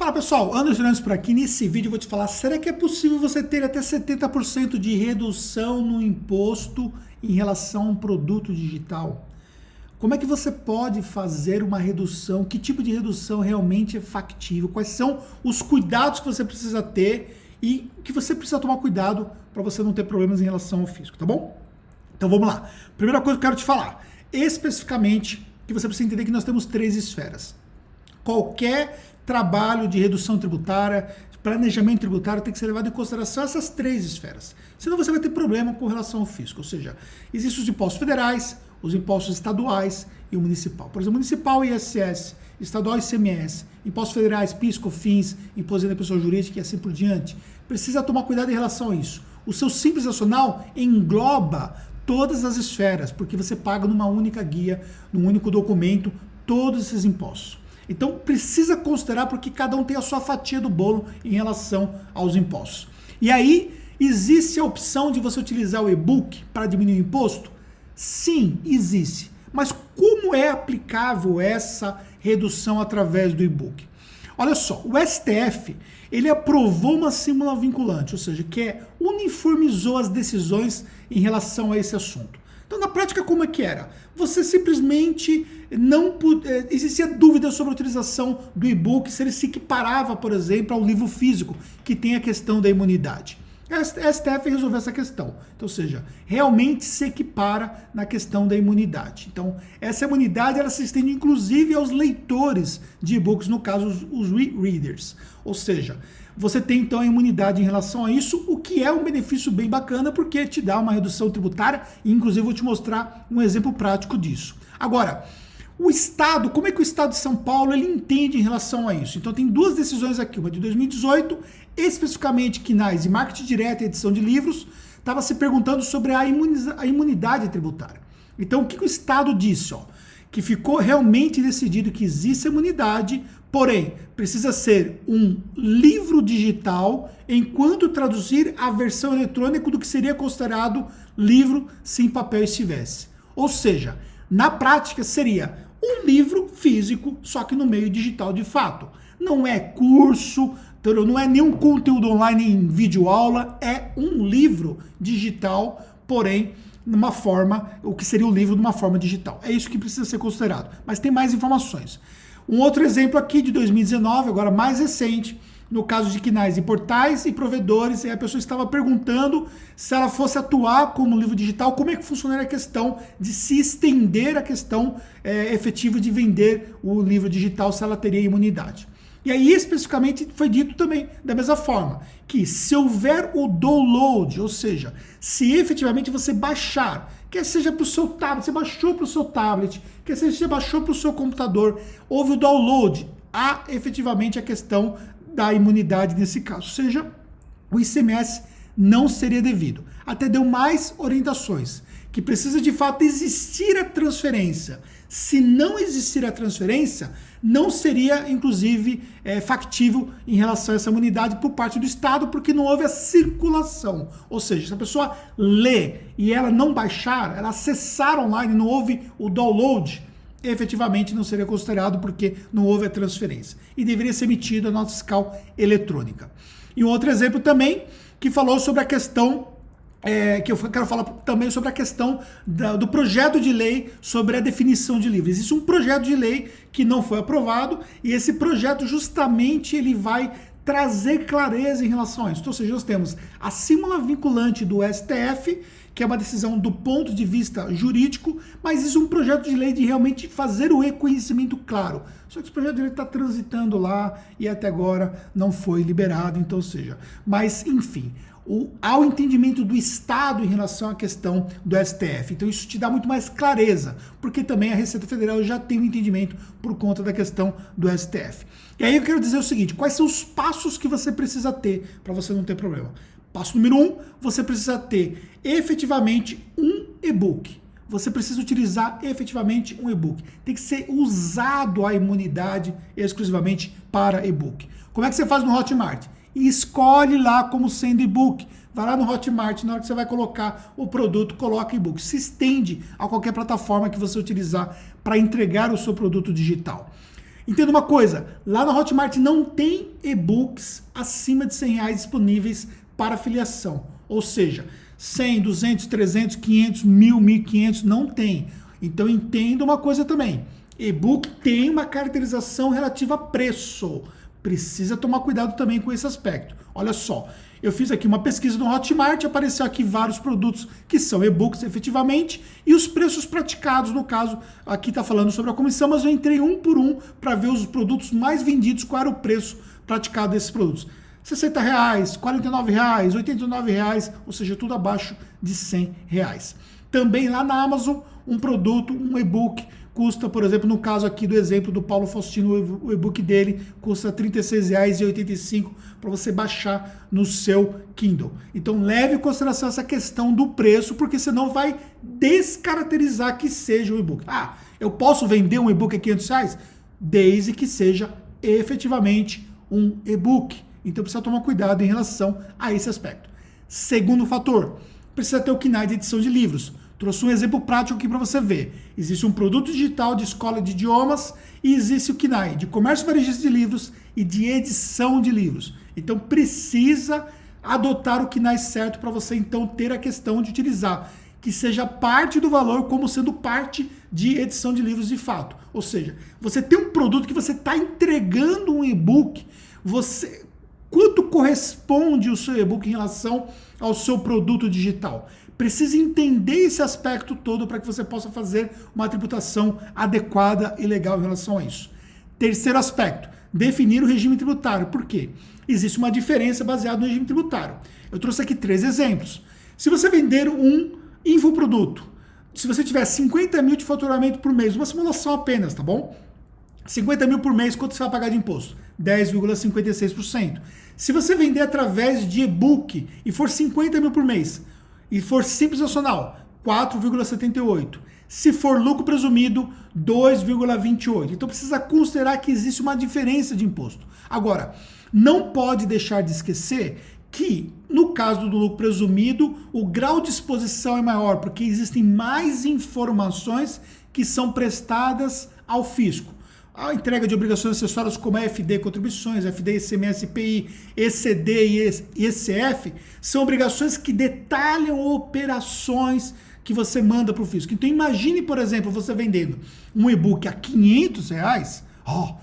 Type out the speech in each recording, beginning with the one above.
Fala pessoal, Anderson Fernandes por aqui. Nesse vídeo eu vou te falar, será que é possível você ter até 70% de redução no imposto em relação a um produto digital? Como é que você pode fazer uma redução? Que tipo de redução realmente é factível? Quais são os cuidados que você precisa ter e que você precisa tomar cuidado para você não ter problemas em relação ao fisco, tá bom? Então vamos lá. Primeira coisa que eu quero te falar, especificamente, que você precisa entender que nós temos 3 esferas. Qualquer trabalho de redução tributária, planejamento tributário tem que ser levado em consideração essas 3 esferas. Senão você vai ter problema com relação ao fisco. Ou seja, existem os impostos federais, os impostos estaduais e o municipal. Por exemplo, municipal ISS, estadual ICMS, impostos federais, PIS, COFINS, imposto da pessoa jurídica e assim por diante. Precisa tomar cuidado em relação a isso. O seu Simples Nacional engloba todas as esferas, porque você paga numa única guia, num único documento, todos esses impostos. Então precisa considerar porque cada um tem a sua fatia do bolo em relação aos impostos. E aí, existe a opção de você utilizar o e-book para diminuir o imposto? Sim, existe. Mas como é aplicável essa redução através do e-book? Olha só, o STF, ele aprovou uma súmula vinculante, ou seja, que uniformizou as decisões em relação a esse assunto. Então, na prática, como é que era? Você simplesmente não existia dúvida sobre a utilização do e-book, se ele se equiparava, por exemplo, ao livro físico, que tem a questão da imunidade. A STF resolveu essa questão. Então, ou seja, realmente se equipara na questão da imunidade. Então, essa imunidade ela se estende inclusive aos leitores de e-books, no caso, os readers. Ou seja, você tem então a imunidade em relação a isso, o que é um benefício bem bacana, porque te dá uma redução tributária, e inclusive eu vou te mostrar um exemplo prático disso. Agora, o Estado, como é que o Estado de São Paulo ele entende em relação a isso? Então tem 2 decisões aqui, uma de 2018, especificamente quinais e marketing direto e edição de livros, estava se perguntando sobre a imunidade tributária. Então o que o Estado disse? Que ficou realmente decidido que existe imunidade, porém precisa ser um livro digital, enquanto traduzir a versão eletrônica do que seria considerado livro se em papel estivesse. Ou seja, na prática seria um livro físico, só que no meio digital de fato. Não é curso, não é nenhum conteúdo online em videoaula, é um livro digital, porém numa forma, o que seria o livro de uma forma digital. É isso que precisa ser considerado. Mas tem mais informações. Um outro exemplo aqui de 2019, agora mais recente, no caso de quinais e portais e provedores, a pessoa estava perguntando se ela fosse atuar como livro digital, como é que funcionaria a questão de se estender a questão efetiva de vender o livro digital, se ela teria imunidade. E aí, especificamente, foi dito também da mesma forma, que se houver o download, ou seja, se efetivamente você baixar, quer seja para o seu tablet, você baixou para o seu tablet, quer seja você baixou para o seu computador, houve o download, há efetivamente a questão da imunidade nesse caso, ou seja, o ICMS não seria devido. Até deu mais orientações, que precisa de fato existir a transferência. Se não existir a transferência, não seria, inclusive, factível em relação a essa imunidade por parte do Estado, porque não houve a circulação. Ou seja, se a pessoa lê e ela não baixar, ela acessar online, não houve o download, efetivamente não seria considerado porque não houve a transferência. E deveria ser emitida a nota fiscal eletrônica. E um outro exemplo também, que falou sobre a questão que eu quero falar também sobre a questão do projeto de lei sobre a definição de livro. Existe um projeto de lei que não foi aprovado e esse projeto justamente ele vai trazer clareza em relação a isso. Então, ou seja, nós temos a súmula vinculante do STF, que é uma decisão do ponto de vista jurídico, mas existe um projeto de lei de realmente fazer o reconhecimento claro. Só que esse projeto de lei está transitando lá e até agora não foi liberado, então, ou seja, mas enfim, há o entendimento do Estado em relação à questão do STF. Então isso te dá muito mais clareza, porque também a Receita Federal já tem um entendimento por conta da questão do STF. E aí eu quero dizer o seguinte, quais são os passos que você precisa ter para você não ter problema? Passo número 1, você precisa ter efetivamente um e-book. Você precisa utilizar efetivamente um e-book. Tem que ser usado a imunidade exclusivamente para e-book. Como é que você faz no Hotmart? E escolhe lá como sendo e-book. Vai lá no Hotmart, na hora que você vai colocar o produto, coloca e-book. Se estende a qualquer plataforma que você utilizar para entregar o seu produto digital. Entenda uma coisa, lá na Hotmart não tem e-books acima de R$100 disponíveis para afiliação. Ou seja, 100, 200, 300, 500, 1000, 1500, não tem. Então entenda uma coisa também, e-book tem uma caracterização relativa a preço. Precisa tomar cuidado também com esse aspecto. Olha só, eu fiz aqui uma pesquisa no Hotmart, apareceu aqui vários produtos que são e-books efetivamente e os preços praticados, no caso, aqui está falando sobre a comissão, mas eu entrei um por um para ver os produtos mais vendidos, qual era o preço praticado desses produtos. R$60, R$49, R$89, ou seja, tudo abaixo de R$100. Também lá na Amazon, um produto, um e-book, custa, por exemplo, no caso aqui do exemplo do Paulo Faustino, o e-book dele custa R$36,85 para você baixar no seu Kindle. Então leve em consideração essa questão do preço, porque senão vai descaracterizar que seja o e-book. Ah, eu posso vender um e-book a R$500? Desde que seja efetivamente um e-book. Então precisa tomar cuidado em relação a esse aspecto. Segundo fator, precisa ter o KNAI de edição de livros. Trouxe um exemplo prático aqui para você ver. Existe um produto digital de escola de idiomas e existe o KNAI, de comércio varejista de livros e de edição de livros. Então precisa adotar o KNAI certo para você então ter a questão de utilizar, que seja parte do valor como sendo parte de edição de livros de fato. Ou seja, você tem um produto que você está entregando um e-book, quanto corresponde o seu e-book em relação ao seu produto digital? Precisa entender esse aspecto todo para que você possa fazer uma tributação adequada e legal em relação a isso. Terceiro aspecto, definir o regime tributário. Por quê? Existe uma diferença baseada no regime tributário. Eu trouxe aqui 3 exemplos. Se você vender um infoproduto, se você tiver 50 mil de faturamento por mês, uma simulação apenas, tá bom? 50 mil por mês, quanto você vai pagar de imposto? 10,56%. Se você vender através de e-book e for 50 mil por mês, e for simples nacional, 4,78%. Se for lucro presumido, 2,28%. Então precisa considerar que existe uma diferença de imposto. Agora, não pode deixar de esquecer que, no caso do lucro presumido, o grau de exposição é maior, porque existem mais informações que são prestadas ao fisco. A entrega de obrigações acessórias como a FD Contribuições, FD, ICMS, IPI, ECD e ECF são obrigações que detalham operações que você manda para o fisco. Então imagine, por exemplo, você vendendo um e-book a R$500,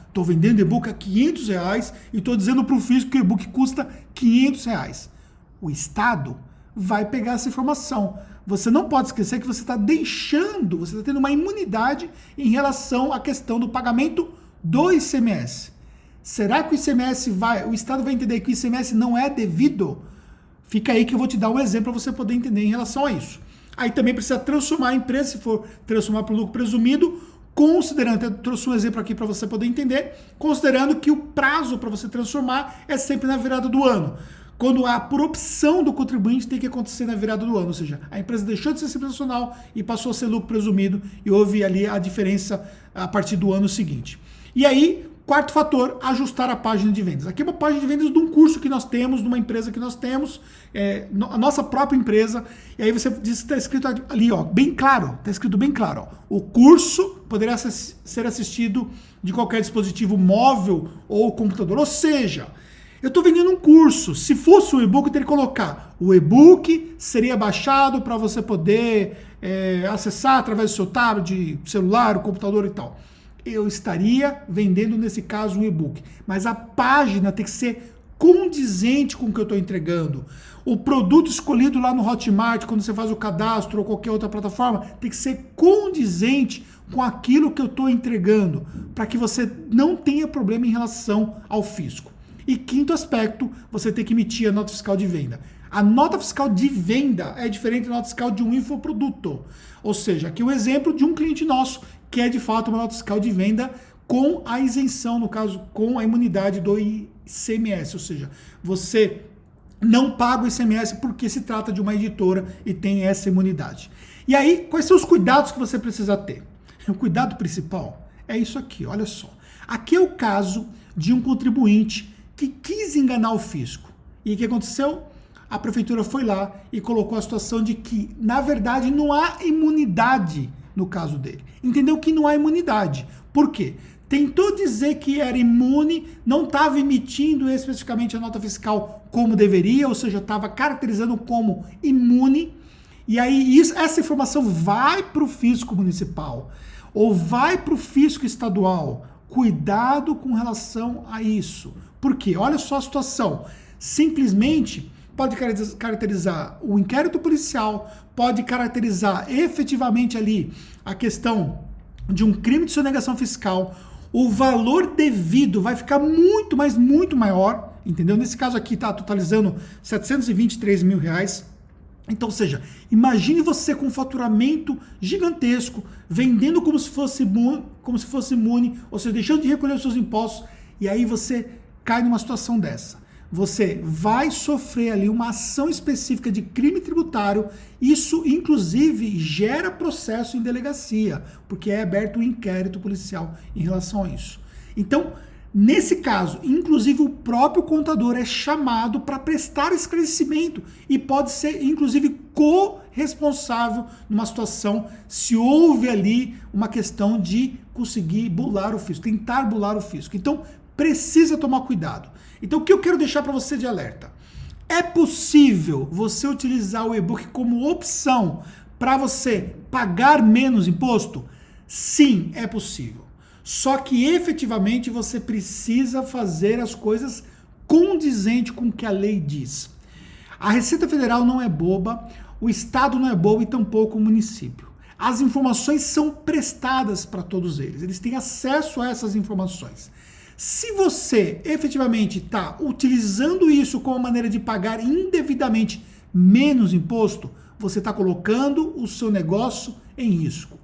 estou vendendo e-book a R$500 e estou dizendo para o fisco que o e-book custa R$500. O Estado vai pegar essa informação. Você não pode esquecer que você está tendo uma imunidade em relação à questão do pagamento do ICMS. Será que o Estado vai entender que o ICMS não é devido? Fica aí que eu vou te dar um exemplo para você poder entender em relação a isso. Aí também precisa transformar a empresa, se for transformar para o lucro presumido, considerando, eu trouxe um exemplo aqui para você poder entender, considerando que o prazo para você transformar é sempre na virada do ano. Quando por opção do contribuinte tem que acontecer na virada do ano, ou seja, a empresa deixou de ser simples nacional e passou a ser lucro presumido e houve ali a diferença a partir do ano seguinte. E aí, quarto fator, ajustar a página de vendas. Aqui é uma página de vendas de um curso que nós temos, de uma empresa que nós temos, a nossa própria empresa, e aí você diz que está escrito ali, bem claro, está escrito bem claro, o curso poderá ser assistido de qualquer dispositivo móvel ou computador, ou seja, eu estou vendendo um curso. Se fosse um e-book, eu teria que colocar. O e-book seria baixado para você poder acessar através do seu tablet, celular, o computador e tal. Eu estaria vendendo, nesse caso, um e-book. Mas a página tem que ser condizente com o que eu estou entregando. O produto escolhido lá no Hotmart, quando você faz o cadastro ou qualquer outra plataforma, tem que ser condizente com aquilo que eu estou entregando, para que você não tenha problema em relação ao fisco. E quinto aspecto, você tem que emitir a nota fiscal de venda. A nota fiscal de venda é diferente da nota fiscal de um infoproduto. Ou seja, aqui um exemplo de um cliente nosso, que é de fato uma nota fiscal de venda com a isenção, no caso, com a imunidade do ICMS. Ou seja, você não paga o ICMS porque se trata de uma editora e tem essa imunidade. E aí, quais são os cuidados que você precisa ter? O cuidado principal é isso aqui, olha só. Aqui é o caso de um contribuinte que quis enganar o fisco. E o que aconteceu? A prefeitura foi lá e colocou a situação de que, na verdade, não há imunidade no caso dele. Entendeu que não há imunidade. Por quê? tentou dizer que era imune, não estava emitindo especificamente a nota fiscal como deveria, ou seja, estava caracterizando como imune, e aí essa informação vai para o fisco municipal, ou vai para o fisco estadual. Cuidado com relação a isso. Por quê? Olha só a situação. Simplesmente pode caracterizar o inquérito policial, pode caracterizar efetivamente ali a questão de um crime de sonegação fiscal. O valor devido vai ficar muito, mas muito maior, entendeu? Nesse caso aqui está totalizando R$723 mil. Então, ou seja, imagine você com um faturamento gigantesco, vendendo como se fosse imune, ou seja, deixando de recolher os seus impostos, e aí você cai numa situação dessa. Você vai sofrer ali uma ação específica de crime tributário, isso inclusive gera processo em delegacia, porque é aberto um inquérito policial em relação a isso. Então, nesse caso, inclusive o próprio contador é chamado para prestar esclarecimento e pode ser inclusive corresponsável numa situação se houve ali uma questão de conseguir bular o fisco, tentar bular o fisco. Então, precisa tomar cuidado. Então, o que eu quero deixar para você de alerta? É possível você utilizar o e-book como opção para você pagar menos imposto? Sim, é possível. Só que efetivamente você precisa fazer as coisas condizente com o que a lei diz. A Receita Federal não é boba, o Estado não é bobo e tampouco o município. As informações são prestadas para todos eles, eles têm acesso a essas informações. Se você efetivamente está utilizando isso como maneira de pagar indevidamente menos imposto, você está colocando o seu negócio em risco.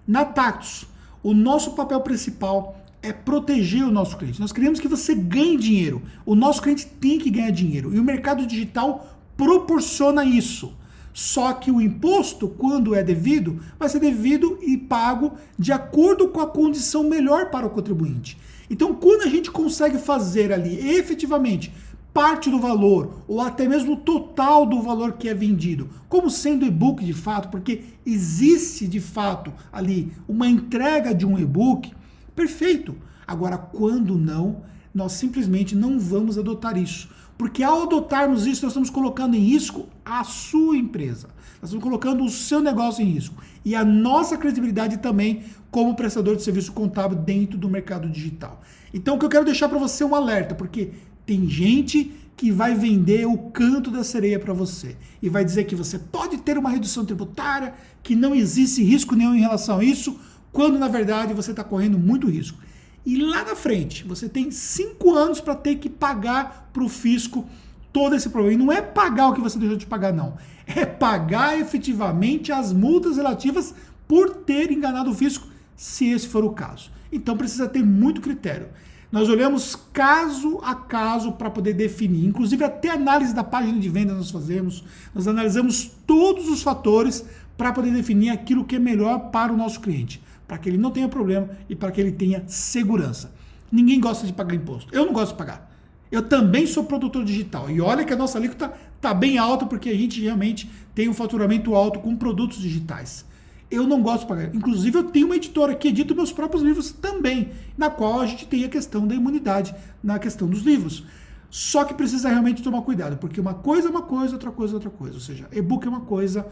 Na Tactus, o nosso papel principal é proteger o nosso cliente. Nós queremos que você ganhe dinheiro. O nosso cliente tem que ganhar dinheiro. E o mercado digital proporciona isso. Só que o imposto, quando é devido, vai ser devido e pago de acordo com a condição melhor para o contribuinte. Então, quando a gente consegue fazer ali efetivamente parte do valor, ou até mesmo o total do valor que é vendido, como sendo e-book de fato, porque existe de fato ali uma entrega de um e-book, perfeito. Agora, quando não, nós simplesmente não vamos adotar isso. Porque ao adotarmos isso, nós estamos colocando em risco a sua empresa. Nós estamos colocando o seu negócio em risco. E a nossa credibilidade também como prestador de serviço contábil dentro do mercado digital. Então, o que eu quero deixar para você é um alerta, porque tem gente que vai vender o canto da sereia para você e vai dizer que você pode ter uma redução tributária, que não existe risco nenhum em relação a isso, quando na verdade você está correndo muito risco. E lá na frente, você tem 5 anos para ter que pagar para o fisco todo esse problema. E não é pagar o que você deixou de pagar, não. É pagar efetivamente as multas relativas por ter enganado o fisco, se esse for o caso. Então precisa ter muito critério. Nós olhamos caso a caso para poder definir. Inclusive até análise da página de venda nós fazemos. Nós analisamos todos os fatores para poder definir aquilo que é melhor para o nosso cliente, para que ele não tenha problema e para que ele tenha segurança. Ninguém gosta de pagar imposto. Eu não gosto de pagar. Eu também sou produtor digital. E olha que a nossa alíquota está bem alta porque a gente realmente tem um faturamento alto com produtos digitais. Eu não gosto de pagar. Inclusive eu tenho uma editora que edita meus próprios livros também, na qual a gente tem a questão da imunidade, na questão dos livros. Só que precisa realmente tomar cuidado, porque uma coisa é uma coisa, outra coisa é outra coisa. Ou seja, e-book é uma coisa,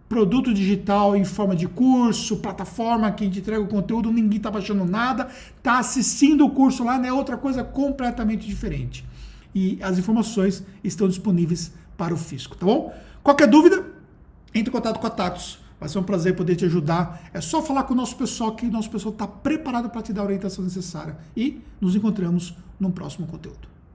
produto digital em forma de curso, plataforma que a gente entrega o conteúdo, ninguém está baixando nada, está assistindo o curso lá, né? Outra coisa completamente diferente. E as informações estão disponíveis para o fisco, tá bom? Qualquer dúvida, entre em contato com a Tactus. Vai ser um prazer poder te ajudar. É só falar com o nosso pessoal, que o nosso pessoal está preparado para te dar a orientação necessária. E nos encontramos no próximo conteúdo.